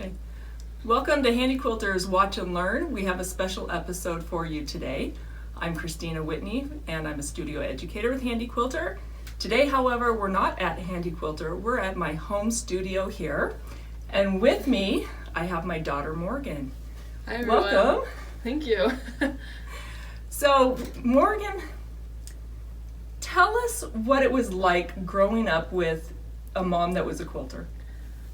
Okay. Welcome to Handi Quilter's Watch and Learn. We have a special episode for you today. I'm Krisitna Whitney, and I'm a studio educator with Handi Quilter. Today, however, we're not at Handi Quilter. We're at my home studio here. And with me, I have my daughter, Morgan. Hi, everyone. Welcome. Thank you. So, Morgan, tell us what it was like growing up with a mom that was a quilter.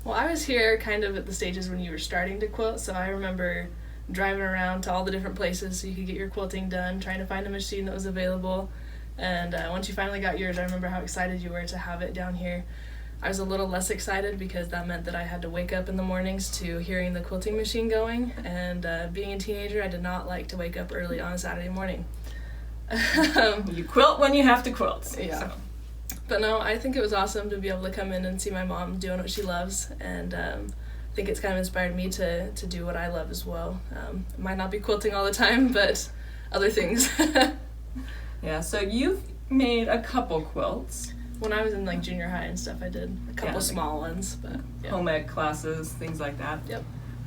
Well, I was here kind of at the stages when you were starting to quilt, so I remember driving around to all the different places so you could get your quilting done, trying to find a machine that was available. And once you finally got yours, I remember how excited you were to have it down here. I was a little less excited because that meant that I had to wake up in the mornings to hearing the quilting machine going, and being a teenager, I did not like to wake up early on a Saturday morning. You quilt when you have to quilt. Yeah. So. But no, I think it was awesome to be able to come in and see my mom doing what she loves, and I think it's kind of inspired me to do what I love as well. It might not be quilting all the time, but other things. Yeah, so you've made a couple quilts. When I was in like junior high and stuff, I did a couple small ones, but yeah. Home ec classes, things like that. Yep.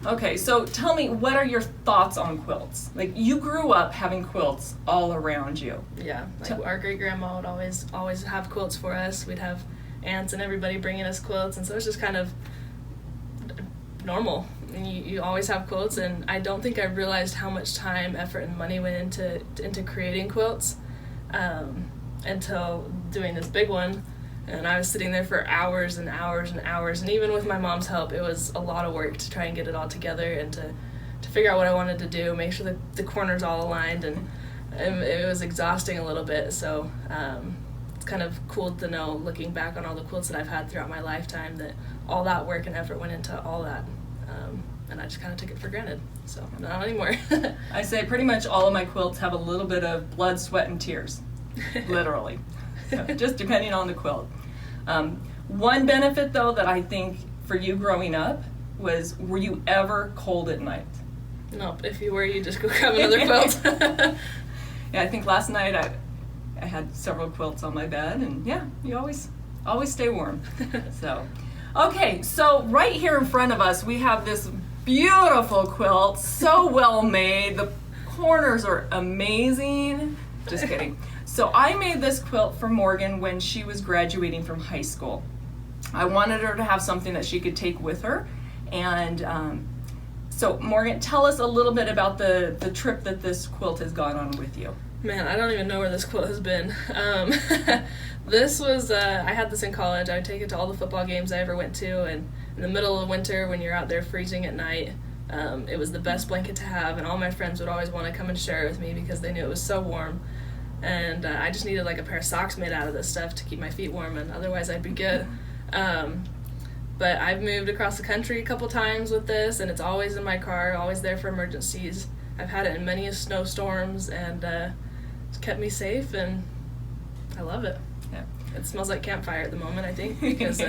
Okay, so tell me, what are your thoughts on quilts? Like, you grew up having quilts all around you. Yeah, like our great grandma would always have quilts for us. We'd have aunts and everybody bringing us quilts, and so it's just kind of normal. And you always have quilts, and I don't think I realized how much time, effort, and money went into creating quilts until doing this big one. And I was sitting there for hours and hours and hours, and even with my mom's help, it was a lot of work to try and get it all together and to figure out what I wanted to do, make sure that the corners all aligned, and it was exhausting a little bit. So it's kind of cool to know, looking back on all the quilts that I've had throughout my lifetime, that all that work and effort went into all that, and I just kind of took it for granted. So not anymore. I say pretty much all of my quilts have a little bit of blood, sweat, and tears, literally. So just depending on the quilt. One benefit, though, that I think for you growing up was, were you ever cold at night? Nope. If you were, you just go grab another quilt. Yeah, I think last night I had several quilts on my bed, and yeah, you always stay warm. So, okay, so right here in front of us, we have this beautiful quilt, so well made. The corners are amazing. Just kidding. So I made this quilt for Morgan when she was graduating from high school. I wanted her to have something that she could take with her. And so Morgan, tell us a little bit about the trip that this quilt has gone on with you. Man, I don't even know where this quilt has been. This was, I had this in college. I would take it to all the football games I ever went to, and in the middle of winter when you're out there freezing at night, it was the best blanket to have, and all my friends would always want to come and share it with me because they knew it was so warm. And I just needed like a pair of socks made out of this stuff to keep my feet warm, and otherwise I'd be good. But I've moved across the country a couple times with this, and it's always in my car, always there for emergencies. I've had it in many snowstorms, and it's kept me safe, and I love it. Yeah. It smells like campfire at the moment, I think, because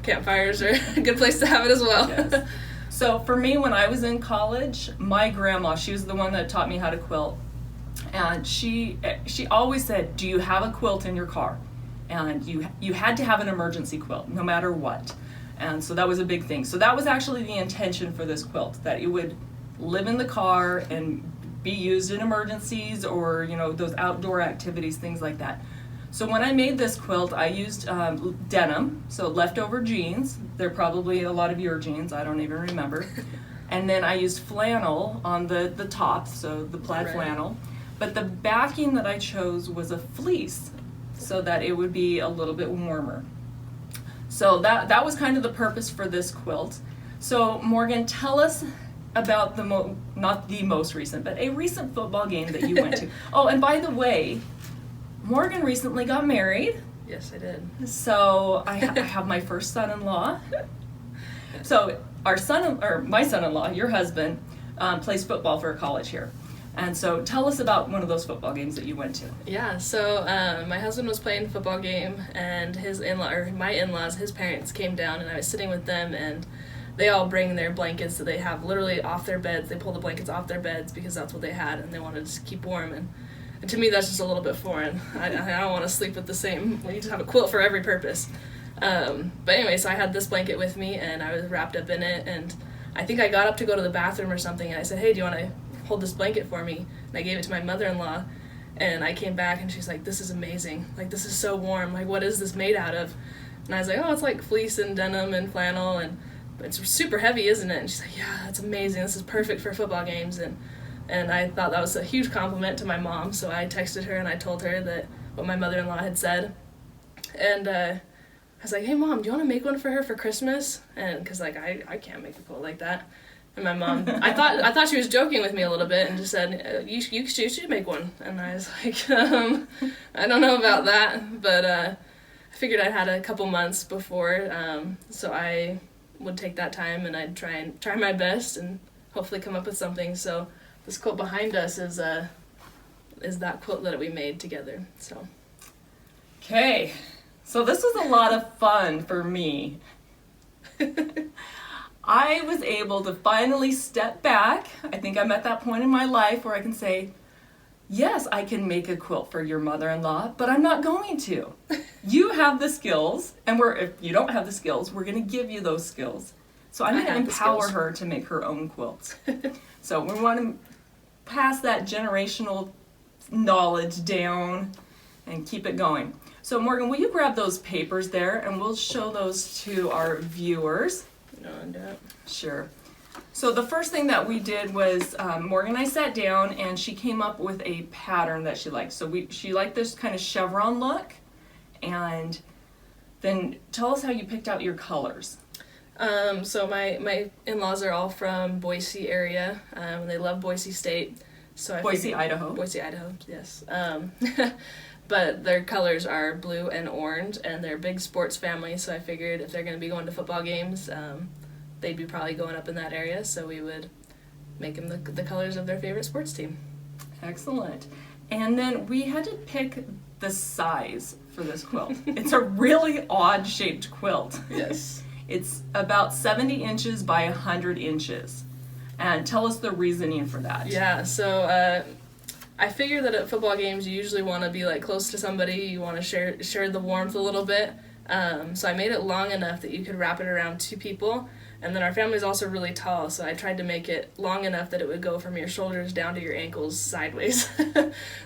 campfires are a good place to have it as well. Yes. So for me, when I was in college, my grandma, she was the one that taught me how to quilt. And she always said, do you have a quilt in your car? And you had to have an emergency quilt, no matter what. And so that was a big thing. So that was actually the intention for this quilt, that it would live in the car and be used in emergencies or, those outdoor activities, things like that. So when I made this quilt, I used denim, so leftover jeans. They're probably a lot of your jeans, I don't even remember. And then I used flannel on the top, so the plaid flannel. But the backing that I chose was a fleece, so that it would be a little bit warmer. So that was kind of the purpose for this quilt. So Morgan, tell us about not the most recent, but a recent football game that you went to. Oh, and by the way, Morgan recently got married. Yes, I did. So I have my first son-in-law. So my son-in-law, your husband, plays football for a college here. And so tell us about one of those football games that you went to. Yeah, so my husband was playing a football game, and my in-laws, his parents came down, and I was sitting with them, and they all bring their blankets that they have literally off their beds. They pull the blankets off their beds because that's what they had, and they wanted to keep warm. And to me, that's just a little bit foreign. I don't want to sleep with the same. We need to have a quilt for every purpose. But anyway, so I had this blanket with me, and I was wrapped up in it, and I think I got up to go to the bathroom or something, and I said, hey, do you want to hold this blanket for me? And I gave it to my mother-in-law, and I came back, and she's like, this is amazing. Like, this is so warm. Like, what is this made out of? And I was like, oh, it's like fleece and denim and flannel, and it's super heavy, isn't it? And she's like, yeah, that's amazing. This is perfect for football games. And I thought that was a huge compliment to my mom, so I texted her and I told her that what my mother-in-law had said. And I was like, hey, Mom, do you want to make one for her for Christmas? And because, like, I can't make a quilt like that. And my mom, I thought she was joking with me a little bit and just said, you should make one. And I was like, I don't know about that. But I figured I'd had a couple months before, so I would take that time and I'd try my best and hopefully come up with something. So this quilt behind us is that quilt that we made together. So. Okay, so this was a lot of fun for me. I was able to finally step back. I think I'm at that point in my life where I can say, yes, I can make a quilt for your mother-in-law, but I'm not going to. You have the skills, and if you don't have the skills, we're going to give you those skills. So I'm going to empower her to make her own quilts. So we want to pass that generational knowledge down and keep it going. So Morgan, will you grab those papers there, and we'll show those to our viewers. No, I'm done. Sure. So the first thing that we did was Morgan and I sat down and she came up with a pattern that she liked. So she liked this kind of chevron look. And then tell us how you picked out your colors. So my in-laws are all from Boise area. They love Boise State. So Boise, Idaho. Boise, Idaho, yes. But their colors are blue and orange, and they're a big sports family, so I figured if they're going to be going to football games, they'd be probably going up in that area, so we would make them the colors of their favorite sports team. Excellent. And then we had to pick the size for this quilt. It's a really odd-shaped quilt. Yes. It's about 70 inches by 100 inches. And tell us the reasoning for that. Yeah, so I figure that at football games you usually want to be like close to somebody, you want to share the warmth a little bit. So I made it long enough that you could wrap it around two people. And then our family's also really tall, so I tried to make it long enough that it would go from your shoulders down to your ankles sideways.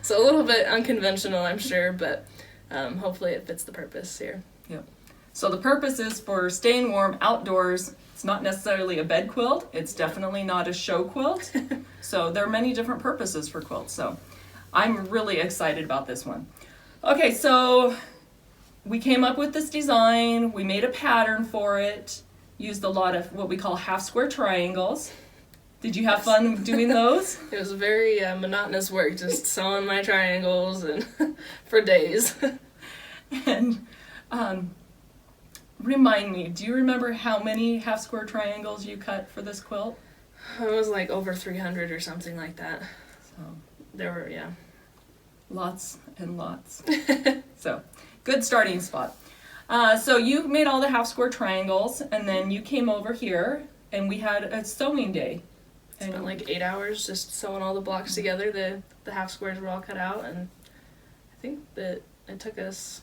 So a little bit unconventional, I'm sure, but hopefully it fits the purpose here. Yep. So the purpose is for staying warm outdoors. It's not necessarily a bed quilt. It's definitely not a show quilt. So there are many different purposes for quilts. So I'm really excited about this one. Okay, so we came up with this design. We made a pattern for it. Used a lot of what we call half square triangles. Did you have fun doing those? It was very monotonous work, just sewing my triangles and for days. And remind me, do you remember how many half square triangles you cut for this quilt? It was like over 300 or something like that. So There were, yeah. Lots and lots. So, good starting spot. So you made all the half square triangles, and then you came over here, and we had a sewing day. Spent like 8 hours just sewing all the blocks together. The half squares were all cut out, and I think that it took us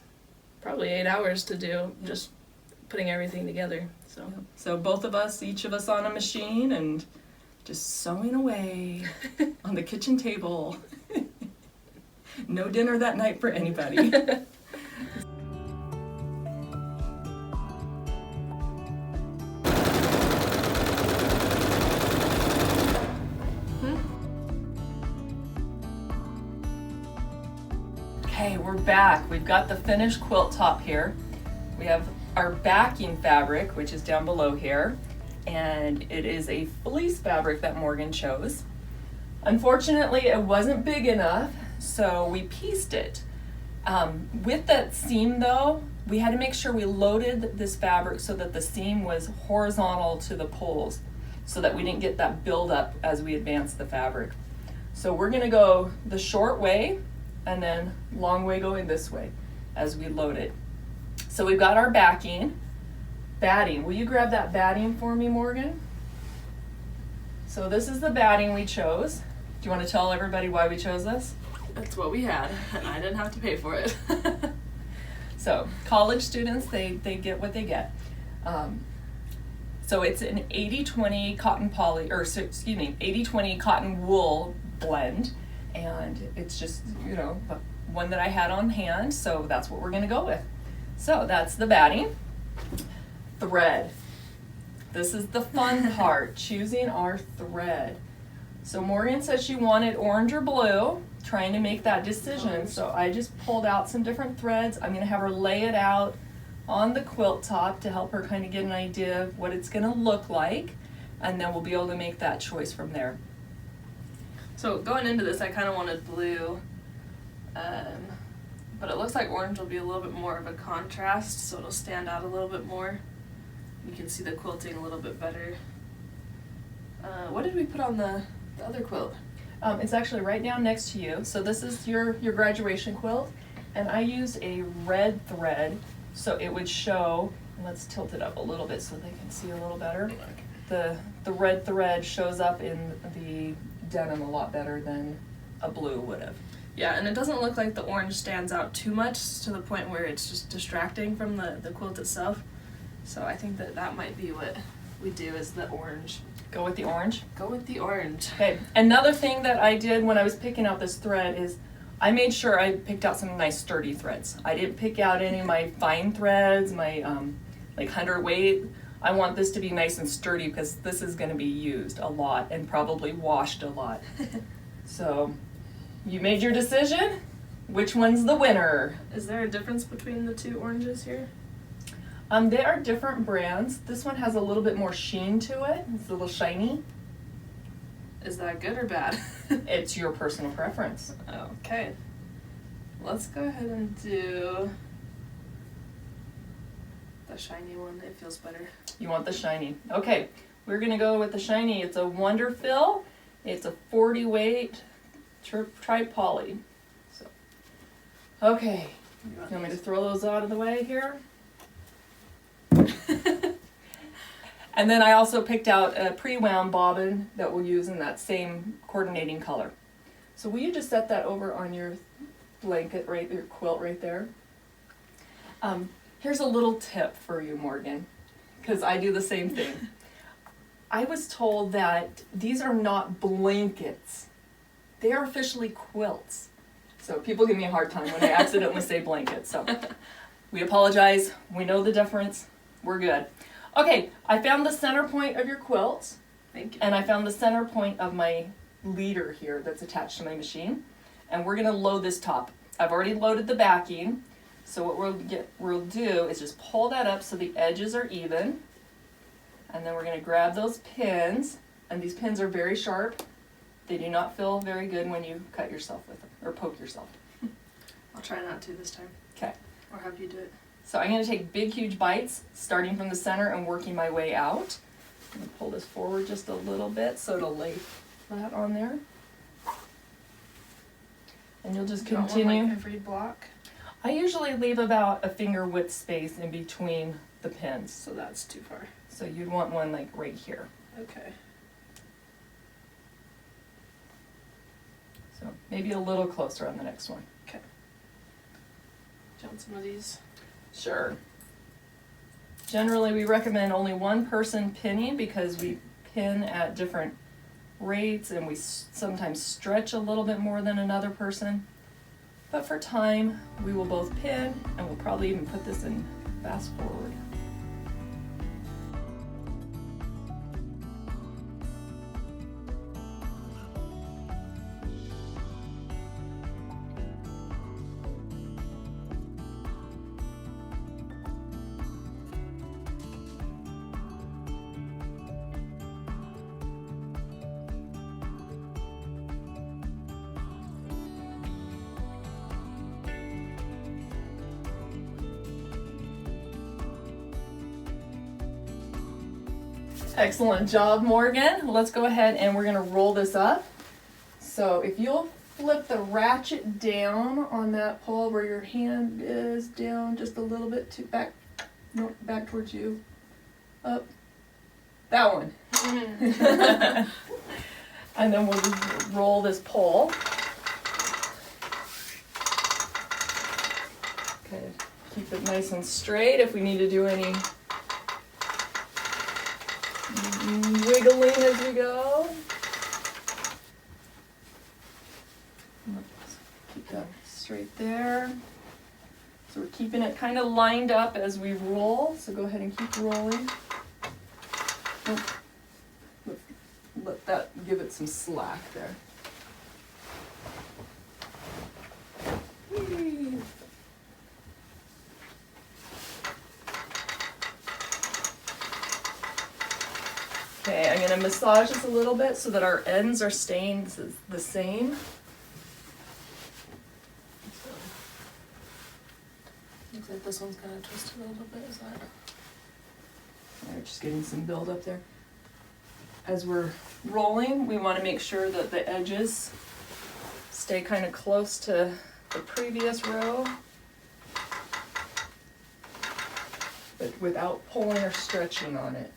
probably 8 hours to do, just putting everything together. So both of us, each of us on a machine, and just sewing away on the kitchen table. No dinner that night for anybody. Okay, we're back. We've got the finished quilt top here. We have our backing fabric, which is down below here, and it is a fleece fabric that Morgan chose. Unfortunately, it wasn't big enough, so we pieced it. With that seam though, we had to make sure we loaded this fabric so that the seam was horizontal to the poles, so that we didn't get that buildup as we advanced the fabric. So we're gonna go the short way, and then long way going this way as we load it. So we've got our batting. Will you grab that batting for me, Morgan? So this is the batting we chose. Do you want to tell everybody why we chose this? That's what we had, and I didn't have to pay for it. So college students, they get what they get. So it's an 80-20 cotton poly, or excuse me, 80-20 cotton wool blend. And it's just, you know, one that I had on hand, so that's what we're gonna go with. So that's the batting. Thread. This is the fun part, choosing our thread. So Morgan said she wanted orange or blue, trying to make that decision. So I just pulled out some different threads. I'm gonna have her lay it out on the quilt top to help her kind of get an idea of what it's gonna look like, and then we'll be able to make that choice from there. So going into this, I kind of wanted blue, but it looks like orange will be a little bit more of a contrast, so it'll stand out a little bit more. You can see the quilting a little bit better. What did we put on the other quilt? It's actually right down next to you. So this is your graduation quilt, and I used a red thread, so it would show, let's tilt it up a little bit so they can see a little better. The red thread shows up in the denim a lot better than a blue would have. Yeah, and it doesn't look like the orange stands out too much to the point where it's just distracting from the quilt itself. So I think that might be what we do, is the orange. Go with the orange? Go with the orange. Okay, another thing that I did when I was picking out this thread is I made sure I picked out some nice sturdy threads. I didn't pick out any of my fine threads, my like 100 weight. I want this to be nice and sturdy because this is going to be used a lot and probably washed a lot. So you made your decision. Which one's the winner? Is there a difference between the two oranges here? They are different brands. This one has a little bit more sheen to it. It's a little shiny. Is that good or bad? It's your personal preference. Okay. Let's go ahead and do the shiny one. It feels better. You want the shiny. Okay, we're gonna go with the shiny. It's a Wonder Fill. It's a 40 weight tri-poly. So, okay, you want me to throw those out of the way here? And then I also picked out a pre-wound bobbin that we'll use in that same coordinating color. So will you just set that over on your blanket, right, your quilt right there? Here's a little tip for you, Morgan, because I do the same thing. I was told that these are not blankets. They are officially quilts. So people give me a hard time when I accidentally say blankets. So we apologize. We know the difference. We're good. Okay, I found the center point of your quilt. Thank you. And I found the center point of my leader here that's attached to my machine. And we're gonna load this top. I've already loaded the backing. So what we'll do is just pull that up so the edges are even. And then we're gonna grab those pins. And these pins are very sharp. They do not feel very good when you cut yourself with them, or poke yourself. I'll try not to this time. Okay. Or have you do it. So I'm going to take big, huge bites, starting from the center and working my way out. I'm going to pull this forward just a little bit so it'll lay flat on there. And you'll just continue. Like every block? I usually leave about a finger width space in between the pins. So that's too far. So you'd want one like right here. Okay. So maybe a little closer on the next one. Okay. Do you want some of these? Sure. Generally, we recommend only one person pinning because we pin at different rates and we sometimes stretch a little bit more than another person. But for time, we will both pin, and we'll probably even put this in fast forward. Excellent job, Morgan. Let's go ahead and we're gonna roll this up. So if you'll flip the ratchet down on that pole where your hand is, down just a little bit to back, no, back towards you, up, that one. And then we'll just roll this pole. Okay, keep it nice and straight if we need to do any wiggling as we go. Let's keep that straight there. So we're keeping it kind of lined up as we roll, so go ahead and keep rolling. Let that give it some slack there. Whee. Okay, I'm going to massage this a little bit so that our ends are staying the same. Looks like this one's kind of twisted a little bit, is that? We're just getting some build up there. As we're rolling, we want to make sure that the edges stay kind of close to the previous row, but without pulling or stretching on it.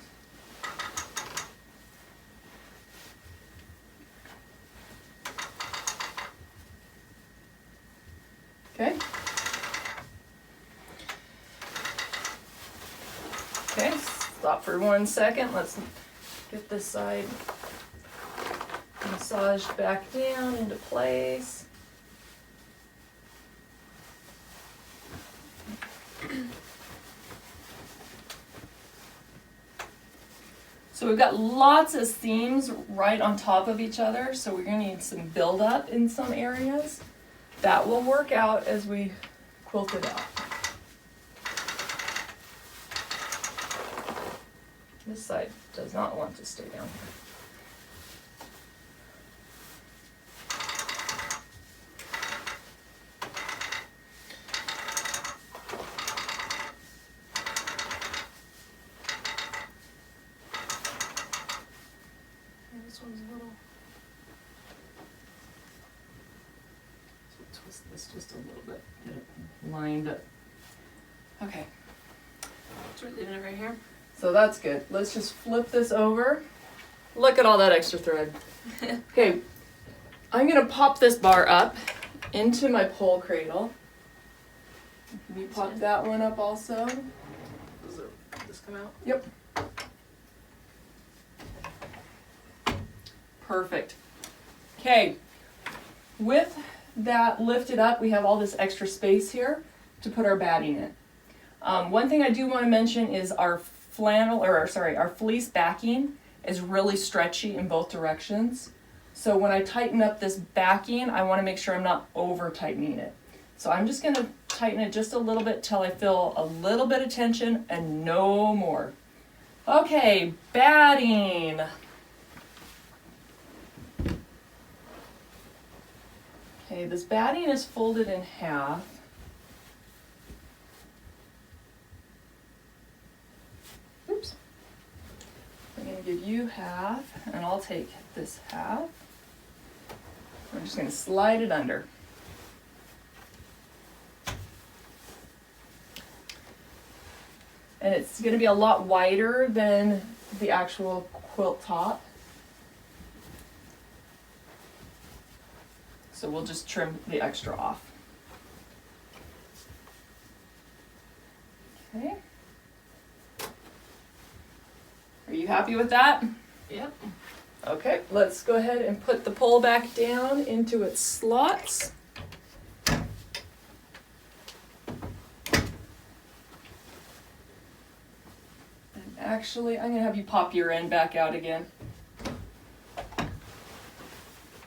Okay. Okay, stop for 1 second. Let's get this side massaged back down into place. So we've got lots of seams right on top of each other, so we're going to need some build up in some areas. That will work out as we quilt it out. This side does not want to stay down here. This one's a little. So twist this just a little bit, get it lined up. Okay. So we're leaving it right here. So that's good. Let's just flip this over. Look at all that extra thread. Okay, I'm gonna pop this bar up into my pole cradle. Can you pop that one up also? Does this come out? Yep. Perfect. Okay, with that lifted up, we have all this extra space here to put our batting in. One thing I do want to mention is our our fleece backing is really stretchy in both directions. So when I tighten up this backing, I want to make sure I'm not over tightening it. So I'm just going to tighten it just a little bit till I feel a little bit of tension and no more. Okay, batting. Okay, this batting is folded in half. Oops. I'm going to give you half, and I'll take this half. I'm just going to slide it under. And it's going to be a lot wider than the actual quilt top. So we'll just trim the extra off. Okay. Are you happy with that? Yep. Okay, let's go ahead and put the pole back down into its slots. And actually, I'm going to have you pop your end back out again.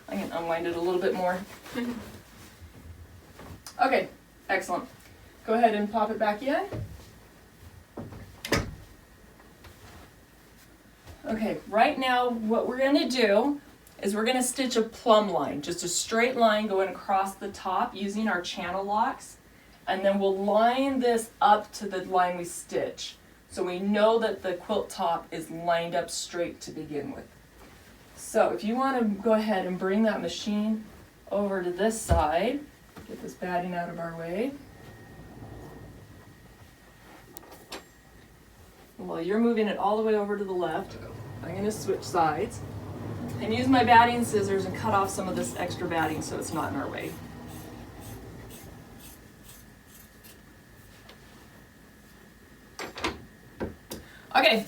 I can unwind it a little bit more. Okay, excellent. Go ahead and pop it back in. Okay, right now what we're going to do is we're going to stitch a plumb line, just a straight line going across the top using our channel locks, and then we'll line this up to the line we stitch. So we know that the quilt top is lined up straight to begin with. So if you want to go ahead and bring that machine over to this side, get this batting out of our way. Well, you're moving it all the way over to the left. I'm going to switch sides and use my batting scissors and cut off some of this extra batting so it's not in our way. Okay,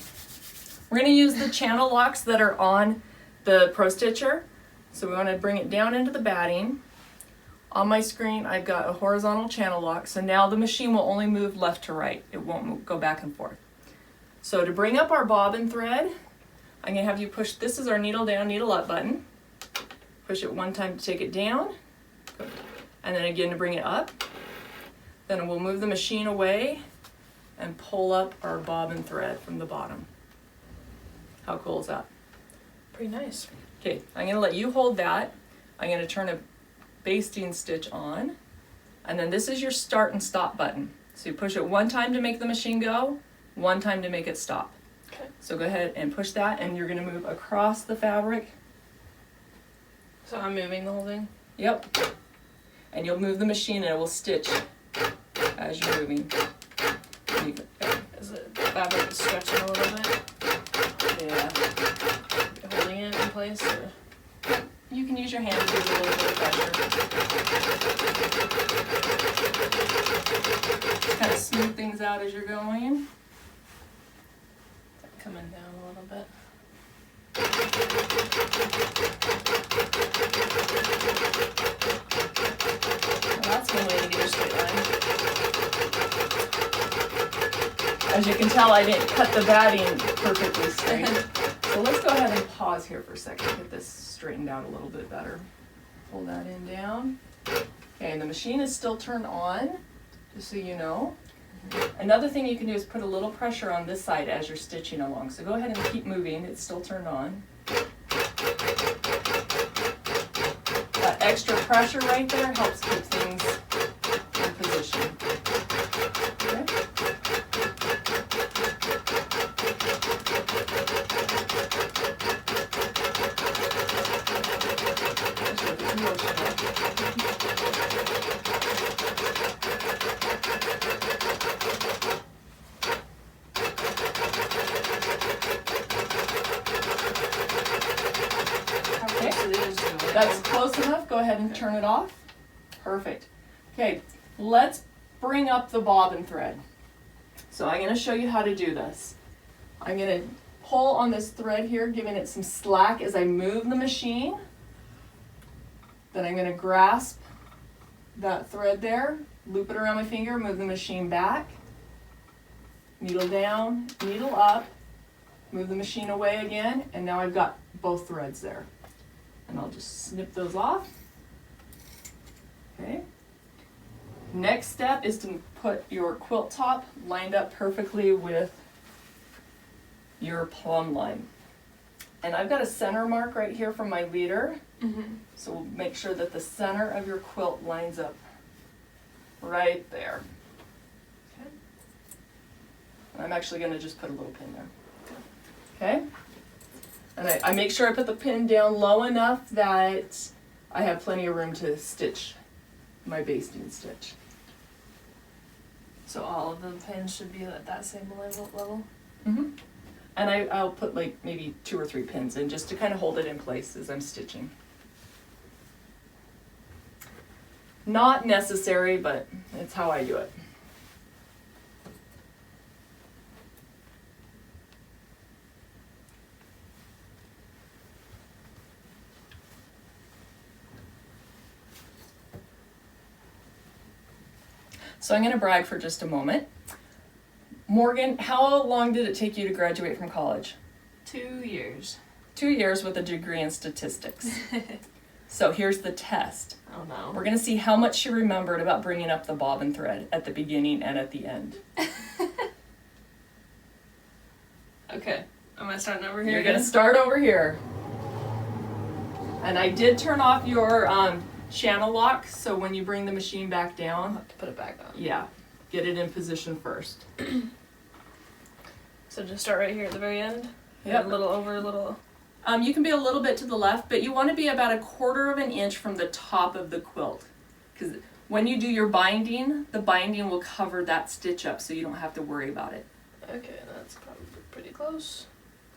We're going to use the channel locks that are on the Pro Stitcher. So we want to bring it down into the batting. On my screen, I've got a horizontal channel lock, so now the machine will only move left to right. It won't go back and forth. So to bring up our bobbin thread, I'm going to have you push, this is our needle down, needle up button. Push it one time to take it down, and then again to bring it up. Then we'll move the machine away and pull up our bobbin thread from the bottom. How cool is that? Pretty nice. Okay, I'm going to let you hold that. I'm going to turn a basting stitch on, and then this is your start and stop button. So you push it one time to make the machine go, one time to make it stop. Okay. So go ahead and push that, and you're going to move across the fabric. So I'm moving the whole thing? Yep. And you'll move the machine and it will stitch as you're moving. Is it fabric stretching a little bit? Yeah. Holding it in place? Or? You can use your hand to give it a little bit of pressure. Kind of smooth things out as you're going. Coming down a little bit. Well, that's one way to get a straight line. As you can tell, I didn't cut the batting perfectly straight. So let's go ahead and pause here for a second, get this straightened out a little bit better. Pull that in down. Okay, and the machine is still turned on, just so you know. Another thing you can do is put a little pressure on this side as you're stitching along. So go ahead and keep moving, it's still turned on. That extra pressure right there helps keep things in position. Okay. That's close enough. Go ahead and turn it off. Perfect. Okay, let's bring up the bobbin thread. So I'm going to show you how to do this. I'm going to pull on this thread here, giving it some slack as I move the machine. Then I'm going to grasp that thread there, loop it around my finger, move the machine back, needle down, needle up, move the machine away again, and now I've got both threads there. And I'll just snip those off. Okay. Next step is to put your quilt top lined up perfectly with your plumb line. And I've got a center mark right here from my leader. So we'll make sure that the center of your quilt lines up right there. Okay. And I'm actually going to just put a little pin there. Okay. And I make sure I put the pin down low enough that I have plenty of room to stitch my basting stitch. So all of the pins should be at that same level? Mm-hmm. And I'll put like maybe 2 or 3 pins in just to kind of hold it in place as I'm stitching. Not necessary, but it's how I do it. So I'm going to brag for just a moment. Morgan, how long did it take you to graduate from college? 2 years. 2 years with a degree in statistics. So here's the test. Oh no. We're going to see how much she remembered about bringing up the bobbin thread at the beginning and at the end. Okay. Am I starting over here? You're going to start over here. And I did turn off your channel lock, so when you bring the machine back I'll down, have to put it back on. yeah, get it in position first. So just start right here at the very end? Yep. A little over, a little... You can be a little bit to the left, but you want to be about 1/4 of an inch from the top of the quilt. Because when you do your binding, the binding will cover that stitch up, so you don't have to worry about it. Okay, that's probably pretty close.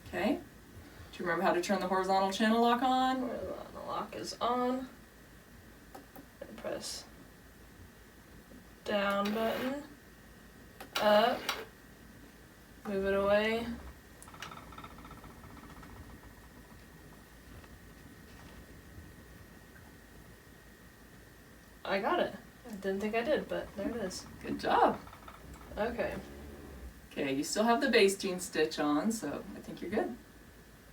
Okay? Do you remember how to turn the horizontal channel lock on? The lock is on. And press down button, up, move it away, I got it. I didn't think I did, but there it is. Good job. Okay. Okay, you still have the basting stitch on, so I think you're good.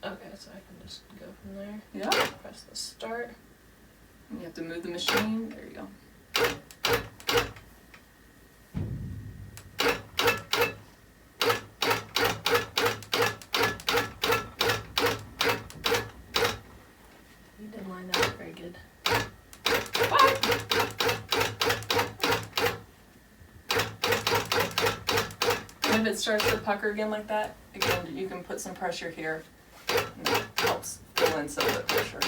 Okay, so I can just go from there. Yeah. Press the start. And you have to move the machine. There you go. You didn't line that up very good. And if it starts to pucker again like that, again, you can put some pressure here. And that helps fill in some of the pressure.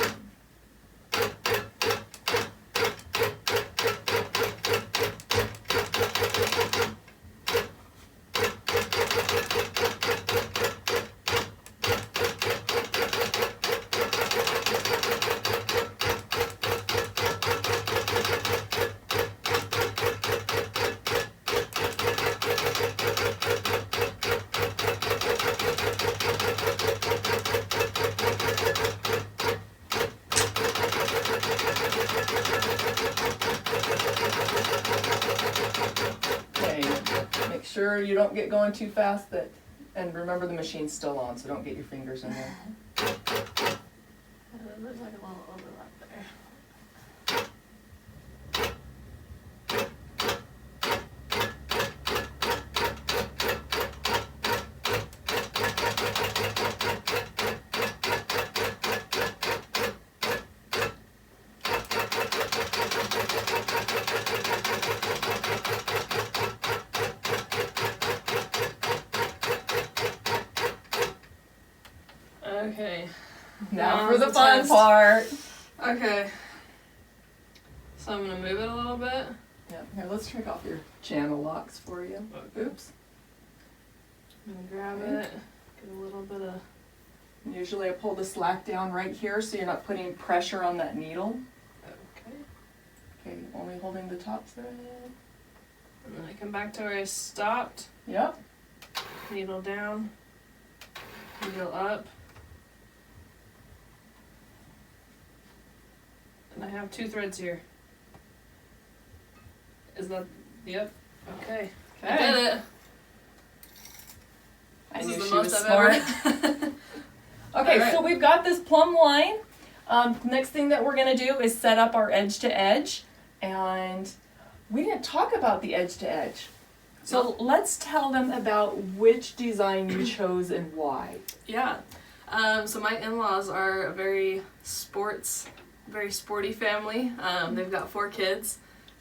Okay, make sure you don't get going too fast, and remember the machine's still on, so don't get your fingers in there. There's like a little overlap there. Okay. Now Now's for the the fun test. part. Okay. So I'm gonna move it a little bit. Yeah, here, let's take off your channel locks for you. Okay. Oops. I'm gonna grab Okay. it. Get a little bit of. Usually I pull the slack down right here so you're not putting pressure on that needle. Okay. Okay, only holding the top thread. And then I come back to where I stopped. Yep. Needle down. Needle up. And I have 2 threads here. Is that, yep, okay. I did it. I This knew is the she was most smart. I've ever. Okay, Alright. so we've got this plumb line. Next thing that we're gonna do is set up our edge to edge. And we didn't talk about the edge to edge. So let's tell them about which design you chose and why. Yeah. So my in-laws are a very sporty family. They've got 4 kids,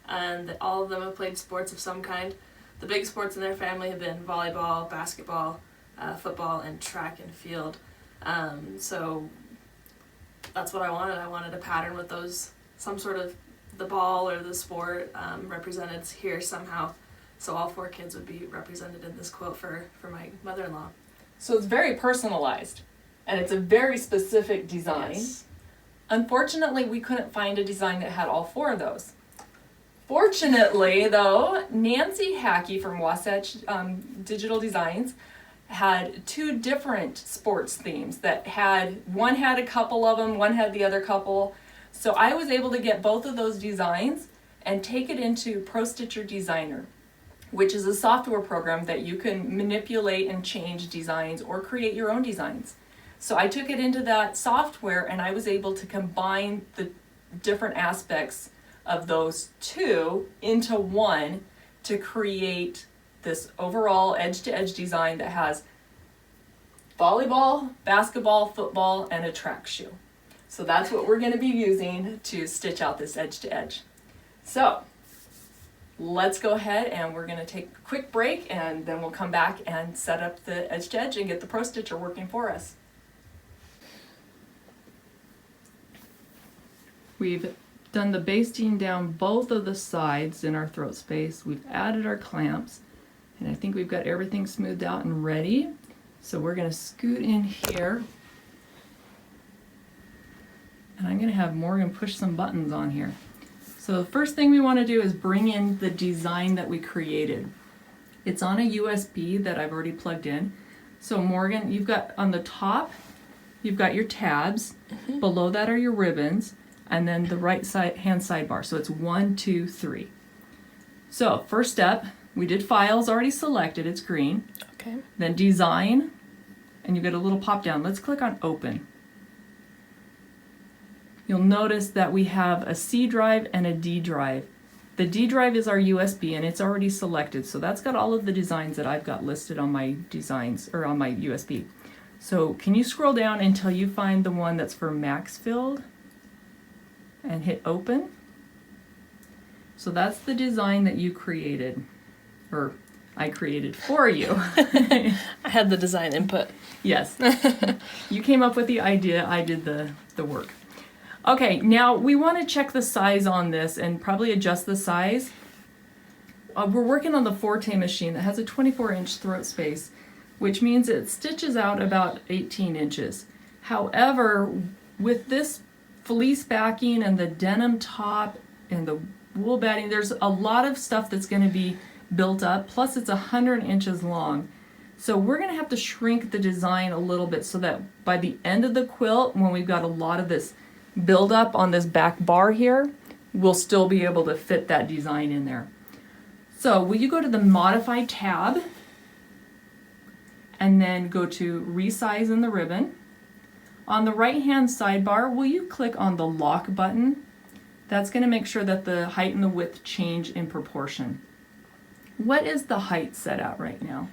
and all of them have played sports of some kind. The big sports in their family have been volleyball, basketball, football, and track and field. So that's what I wanted. I wanted a pattern with those, some sort of the ball or the sport represented here somehow. So all 4 kids would be represented in this quilt for my mother-in-law. So it's very personalized, and it's a very specific design. Yes. Unfortunately, we couldn't find a design that had all 4 of those. Fortunately, though, Nancy Hackey from Wasatch Digital Designs had 2 different sports themes that one had a couple of them, one had the other couple. So I was able to get both of those designs and take it into Pro Stitcher Designer, which is a software program that you can manipulate and change designs or create your own designs. So I took it into that software and I was able to combine the different aspects of those 2 into one to create this overall edge-to-edge design that has volleyball, basketball, football, and a track shoe. So that's what we're going to be using to stitch out this edge-to-edge. So let's go ahead and we're going to take a quick break and then we'll come back and set up the edge-to-edge and get the Pro Stitcher working for us. We've done the basting down both of the sides in our throat space. We've added our clamps, and I think we've got everything smoothed out and ready. So we're going to scoot in here, and I'm going to have Morgan push some buttons on here. So the first thing we want to do is bring in the design that we created. It's on a USB that I've already plugged in. So Morgan, you've got on the top, you've got your tabs. Below that are your ribbons. and then the right side hand sidebar. So it's 1, 2, 3. So first step, we did files already selected, it's green. Okay. Then design, and you get a little pop down. Let's click on open. You'll notice that we have a C drive and a D drive. The D drive is our USB and it's already selected, so that's got all of the designs that I've got listed on my designs or on my USB. So can you scroll down until you find the one that's for Maxfield and hit open? So that's the design that you created, or I created for you. I had the design input. Yes. You came up with the idea, I did the work. Okay, now we want to check the size on this and probably adjust the size. We're working on the Forte machine that has a 24-inch throat space, which means it stitches out about 18 inches. However, with this fleece backing and the denim top and the wool batting, there's a lot of stuff that's going to be built up, plus it's 100 inches long. So we're going to have to shrink the design a little bit so that by the end of the quilt, when we've got a lot of this build up on this back bar here, we'll still be able to fit that design in there. So will you go to the Modify tab and then go to Resize in the ribbon. On the right hand sidebar, will you click on the lock button? That's going to make sure that the height and the width change in proportion. What is the height set at right now?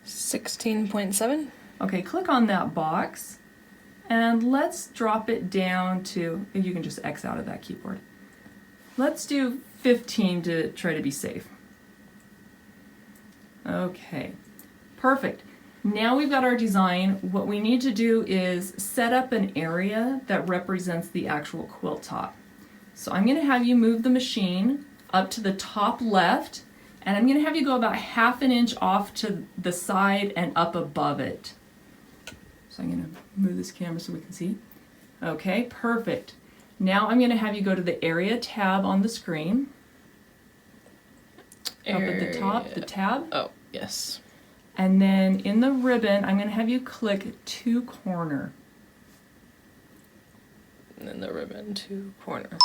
16.7. Okay, click on that box. And let's drop it down to, you can just X out of that keyboard. Let's do 15 to try to be safe. Okay, perfect. Now we've got our design. What we need to do is set up an area that represents the actual quilt top. So I'm going to have you move the machine up to the top left, and I'm going to have you go about 1/2 inch off to the side and up above it. So I'm going to move this camera so we can see. Okay, perfect. Now I'm going to have you go to the Area tab on the screen. Up at the top, the tab. Oh, yes. And then in the ribbon, I'm going to have you click to corner. And then the ribbon to corner.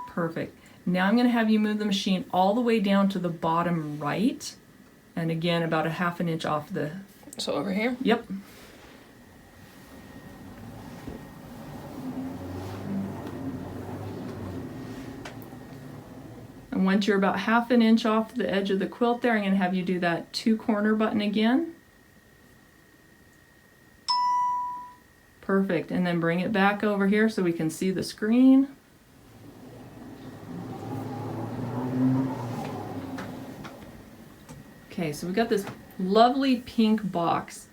Perfect. Now I'm going to have you move the machine all the way down to the bottom right. And again, about 1/2 inch off the... So over here? Yep. And once you're about 1/2 inch off the edge of the quilt there, I'm going to have you do that to corner button again. Perfect. And then bring it back over here so we can see the screen. Okay, so we've got this lovely pink box.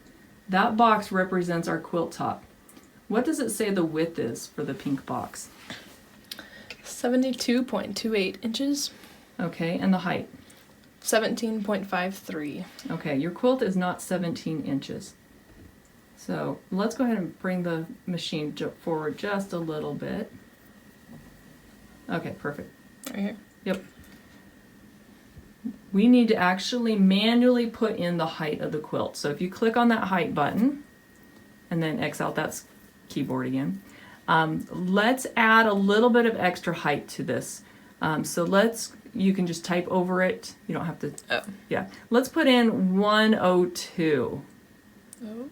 That box represents our quilt top. What does it say the width is for the pink box? 72.28 inches. Okay, and the height? 17.53. Okay, your quilt is not 17 inches. So let's go ahead and bring the machine forward just a little bit. Okay, perfect. Right here? Yep. We need to actually manually put in the height of the quilt. So if you click on that height button and then X out that keyboard again, let's add a little bit of extra height to this. You can just type over it. You don't have to. Oh. Yeah. Let's put in 102. Oh.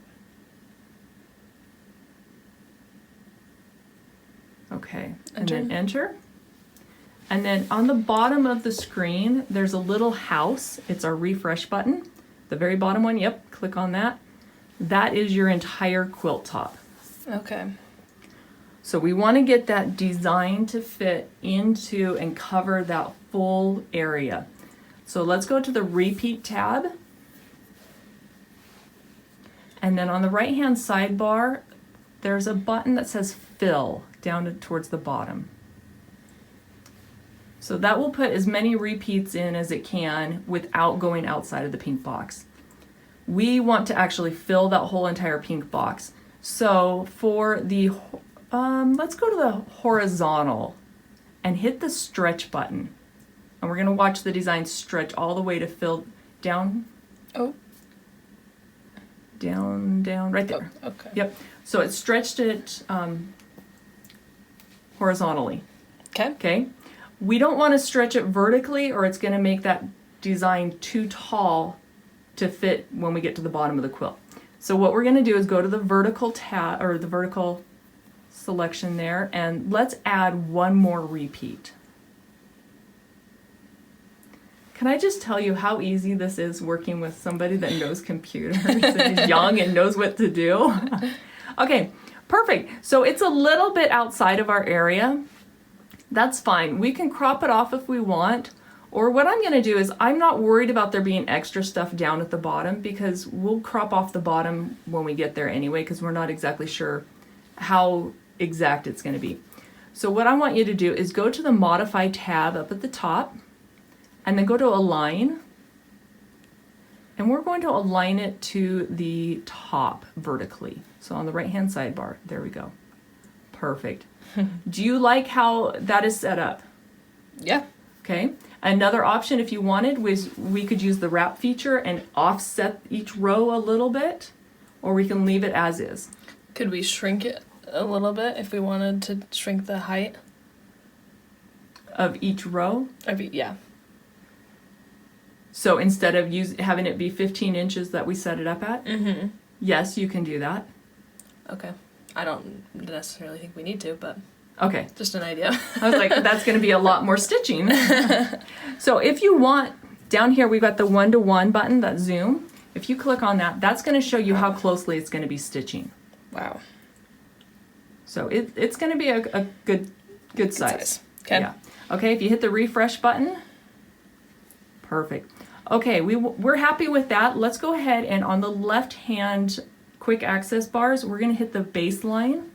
Okay. Enter. And then enter. And then on the bottom of the screen, there's a little house. It's our refresh button. The very bottom one, yep, click on that. That is your entire quilt top. Okay. So we want to get that designed to fit into and cover that full area. So let's go to the Repeat tab. And then on the right-hand sidebar, there's a button that says Fill down towards the bottom. So that will put as many repeats in as it can without going outside of the pink box. We want to actually fill that whole entire pink box. So for the, let's go to the horizontal and hit the stretch button. And we're gonna watch the design stretch all the way to fill down. Oh. Down, right there. Oh, okay. Yep. So it stretched it horizontally. Okay. Okay? We don't want to stretch it vertically or it's going to make that design too tall to fit when we get to the bottom of the quilt. So what we're going to do is go to the vertical tab or the vertical selection there, and let's add one more repeat. Can I just tell you how easy this is working with somebody that knows computers and is young and knows what to do? Okay, perfect. So it's a little bit outside of our area. That's fine. We can crop it off if we want. Or what I'm going to do is I'm not worried about there being extra stuff down at the bottom because we'll crop off the bottom when we get there anyway because we're not exactly sure how exact it's going to be. So what I want you to do is go to the Modify tab up at the top and then go to Align. And we're going to align it to the top vertically. So on the right-hand sidebar, there we go. Perfect. Do you like how that is set up? Yeah. Okay. Another option, if you wanted, was we could use the wrap feature and offset each row a little bit, or we can leave it as is. Could we shrink it a little bit if we wanted to shrink the height Of each row? Yeah. So instead of having it be 15 inches that we set it up at? Mm-hmm. Yes, you can do that. Okay. I don't necessarily think we need to, but Okay. just an idea. I was like, that's going to be a lot more stitching. So if you want, down here we've got the 1-to-1 button, that zoom. If you click on that, that's going to show you how closely it's going to be stitching. Wow. So it's going to be a good size. Okay. Yeah. Okay, if you hit the refresh button, perfect. Okay, we're happy with that. Let's go ahead and on the left hand quick access bars, we're going to hit the baseline.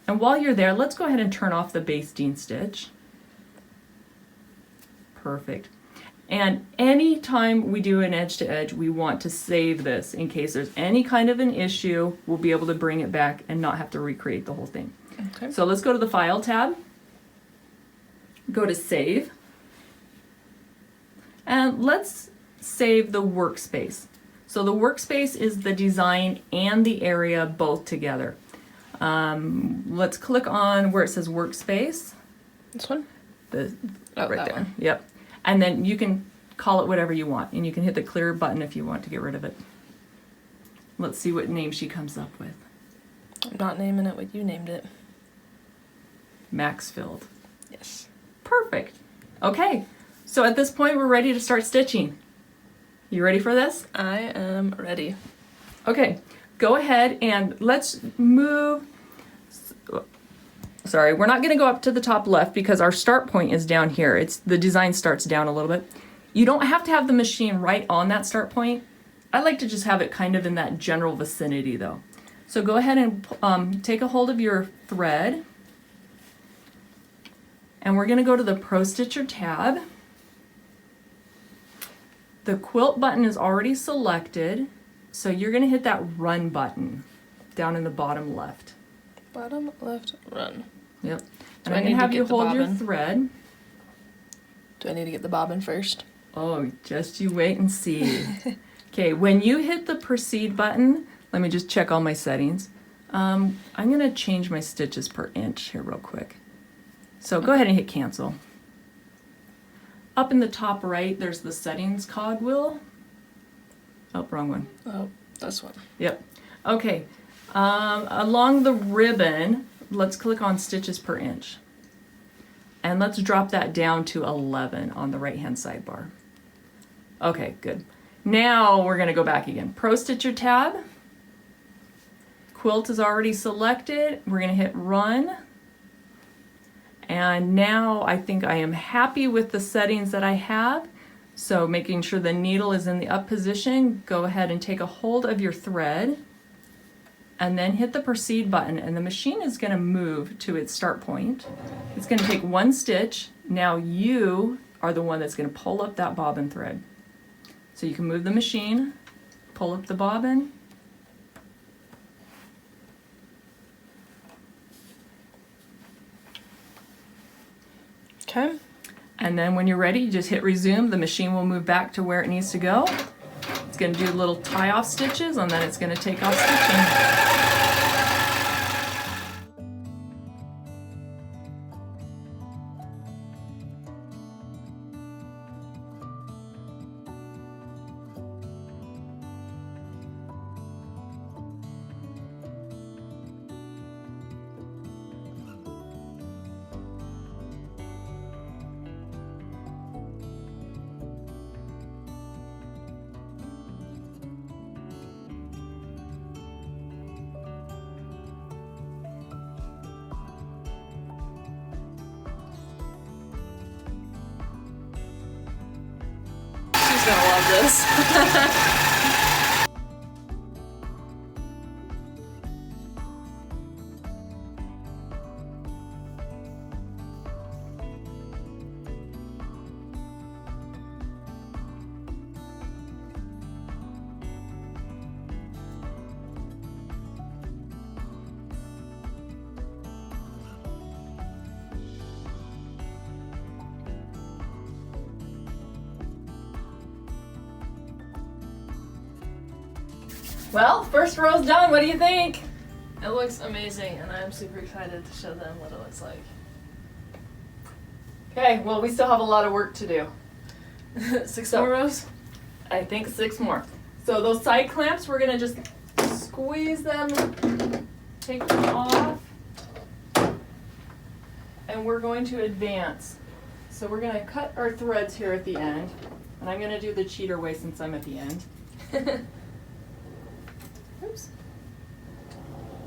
And while you're there, let's go ahead and turn off the basting stitch. Perfect. And anytime we do an edge to edge, we want to save this in case there's any kind of an issue. We'll be able to bring it back and not have to recreate the whole thing. Okay. So let's go to the File tab. Go to Save. And let's save the workspace. So the workspace is the design and the area both together. Let's click on where it says workspace. This one? Right that there. one. Yep. And then you can call it whatever you want, and you can hit the clear button if you want to get rid of it. Let's see what name she comes up with. I'm not naming it what you named it. Maxfield. Yes. Perfect. Okay. So at this point, we're ready to start stitching. You ready for this? I am ready. Okay. Go ahead and let's move. Sorry, we're not going to go up to the top left because our start point is down here. The design starts down a little bit. You don't have to have the machine right on that start point. I like to just have it kind of in that general vicinity though. So go ahead and take a hold of your thread. And we're going to go to the Pro Stitcher tab. The quilt button is already selected. So you're going to hit that run button down in the bottom left. Bottom left run. Yep. And I'm going to have you hold your thread. Do I need to get the bobbin first? Oh, just you wait and see. Okay, when you hit the proceed button, let me just check all my settings. I'm going to change my stitches per inch here real quick. So go ahead and hit cancel. Up in the top right, there's the settings cogwheel. Oh, wrong one. Oh, this one. Yep. Okay. Along the ribbon, let's click on stitches per inch. And let's drop that down to 11 on the right-hand sidebar. Okay, good. Now we're going to go back again. Pro Stitcher tab. Quilt is already selected. We're going to hit run. And now I think I am happy with the settings that I have. So making sure the needle is in the up position, go ahead and take a hold of your thread and then hit the proceed button, and the machine is going to move to its start point. It's going to take one stitch. Now you are the one that's going to pull up that bobbin thread. So you can move the machine, pull up the bobbin. Okay. And then when you're ready, you just hit resume. The machine will move back to where it needs to go. It's going to do little tie-off stitches, and then it's going to take off stitching. Well, first row's done. What do you think? It looks amazing, and I'm super excited to show them what it looks like. Okay, well, we still have a lot of work to do. 6 more rows? I think 6 more. So those side clamps, we're gonna just squeeze them, take them off, and we're going to advance. So we're gonna cut our threads here at the end, and I'm gonna do the cheater way since I'm at the end. Oops.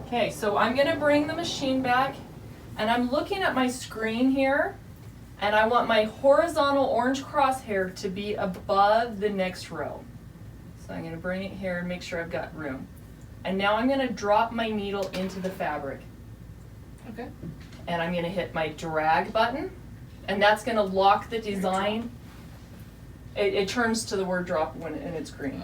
Okay, so I'm gonna bring the machine back, and I'm looking at my screen here, and I want my horizontal orange crosshair to be above the next row. So I'm gonna bring it here and make sure I've got room. And now I'm gonna drop my needle into the fabric. Okay. And I'm gonna hit my drag button, and that's gonna lock the design. It turns to the word drop when it's green.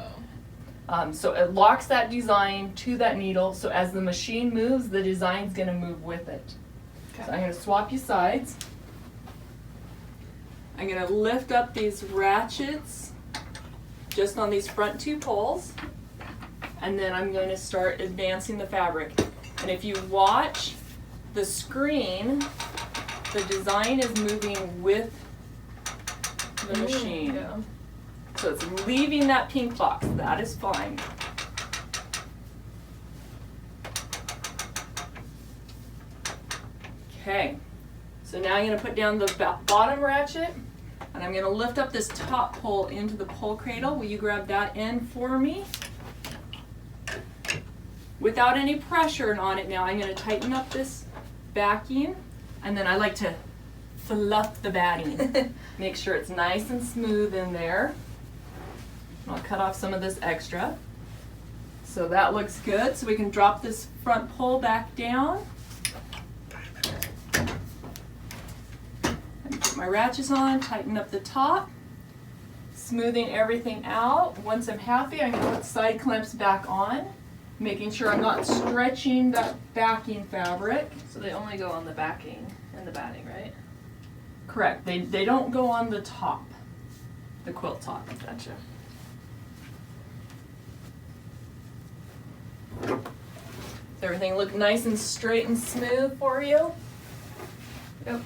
So it locks that design to that needle, so as the machine moves, the design's gonna move with it. Okay. So I'm gonna swap you sides. I'm gonna lift up these ratchets just on these front 2 poles, and then I'm going to start advancing the fabric. And if you watch the screen, the design is moving with the machine. Yeah. So it's leaving that pink box. That is fine. Okay, so now I'm going to put down the bottom ratchet, and I'm going to lift up this top pole into the pole cradle. Will you grab that end for me? Without any pressure on it now, I'm going to tighten up this backing, and then I like to fluff the batting. Make sure it's nice and smooth in there. I'll cut off some of this extra. So that looks good. So we can drop this front pole back down. And put my ratchets on, tighten up the top. Smoothing everything out. Once I'm happy, I'm going to put side clamps back on, making sure I'm not stretching that backing fabric. So they only go on the backing and the batting, right? Correct. They don't go on the top, the quilt top. Gotcha. Does everything look nice and straight and smooth for you? Yep.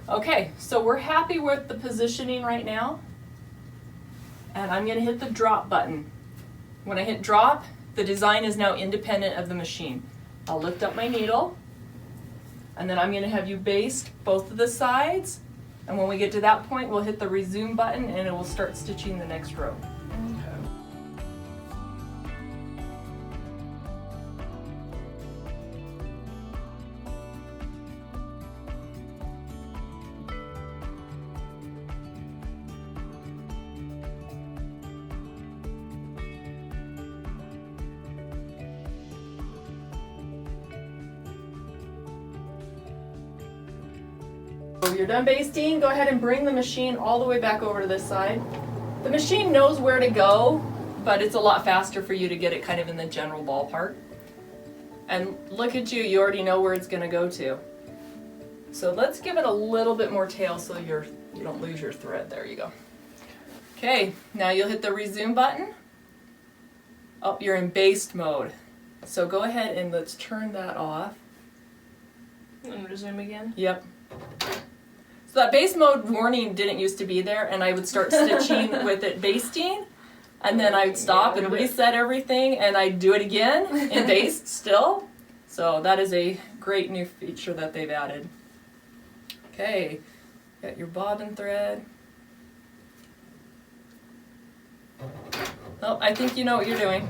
Okay, so we're happy with the positioning right now. And I'm going to hit the drop button. When I hit drop, the design is now independent of the machine. I'll lift up my needle, and then I'm going to have you baste both of the sides. And when we get to that point, we'll hit the resume button and it will start stitching the next row. When you're done basting, go ahead and bring the machine all the way back over to this side. The machine knows where to go, but it's a lot faster for you to get it kind of in the general ballpark. And look at you, you already know where it's going to go to. So let's give it a little bit more tail so you don't lose your thread. There you go. Okay, now you'll hit the resume button. Oh, you're in baste mode. So go ahead and let's turn that off. And resume again? Yep. So that base mode warning didn't used to be there, and I would start stitching with it basting, and then I'd stop and reset everything, and I'd do it again in baste still. So that is a great new feature that they've added. Okay, got your bobbin thread. Oh, I think you know what you're doing.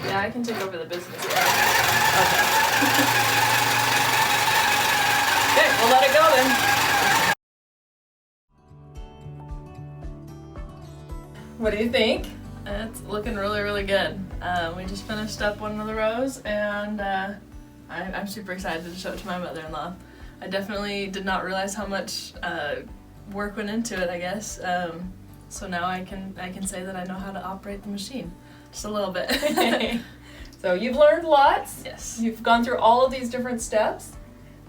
Yeah, I can take over the business. Okay. Okay, we'll let it go then. What do you think? It's looking really, really good. We just finished up one of the rows, and I'm super excited to show it to my mother-in-law. I definitely did not realize how much work went into it, I guess. So now I can say that I know how to operate the machine, just a little bit. So you've learned lots. Yes. You've gone through all of these different steps.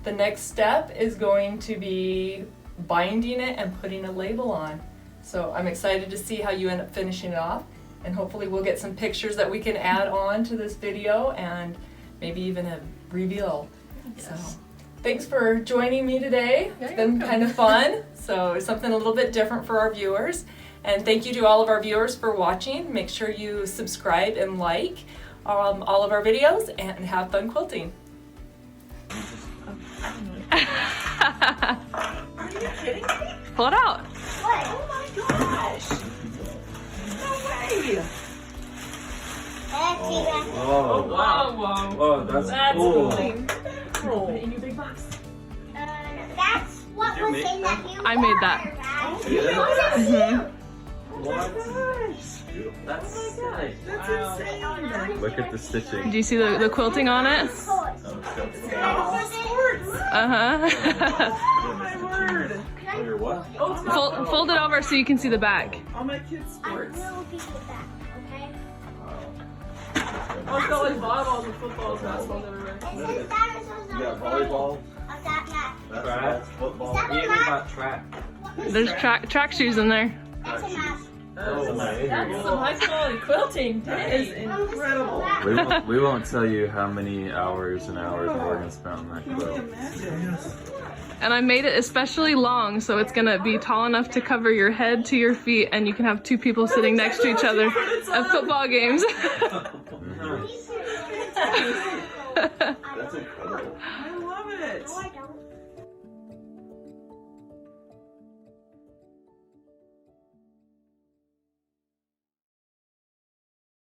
The next step is going to be binding it and putting a label on. So I'm excited to see how you end up finishing it off, and hopefully we'll get some pictures that we can add on to this video and maybe even a reveal. Yes. So thanks for joining me today. Yeah, It's been kind of fun. So something a little bit different for our viewers. And thank you to all of our viewers for watching. Make sure you subscribe and like all of our videos, and have fun quilting. Are you kidding me? Pull it out. What? Oh my gosh! No way! Oh, wow. oh, that's cool. In your big box. That's what was in the huge I made that. Yeah. What? That's sick. That's insane. Look at the stitching. Do you see the quilting on it? Uh-huh. Oh my word! What? Oh, it's got Fold it over so you can see the back. all my kids' sports. will be back, okay? Oh, it's got like volleyballs and footballs, basketballs everywhere. And since that is also You got volleyball, of that map. track, football. Is that a map? track. There's track shoes in there. That's a map. Oh my That's some high quality quilting. That is incredible. We won't tell you how many hours and hours Morgan spent on that Can you quilt. imagine? And I made it especially long, so it's gonna be tall enough to cover your head to your feet, and you can have two people sitting next to each other at football games. That's incredible. I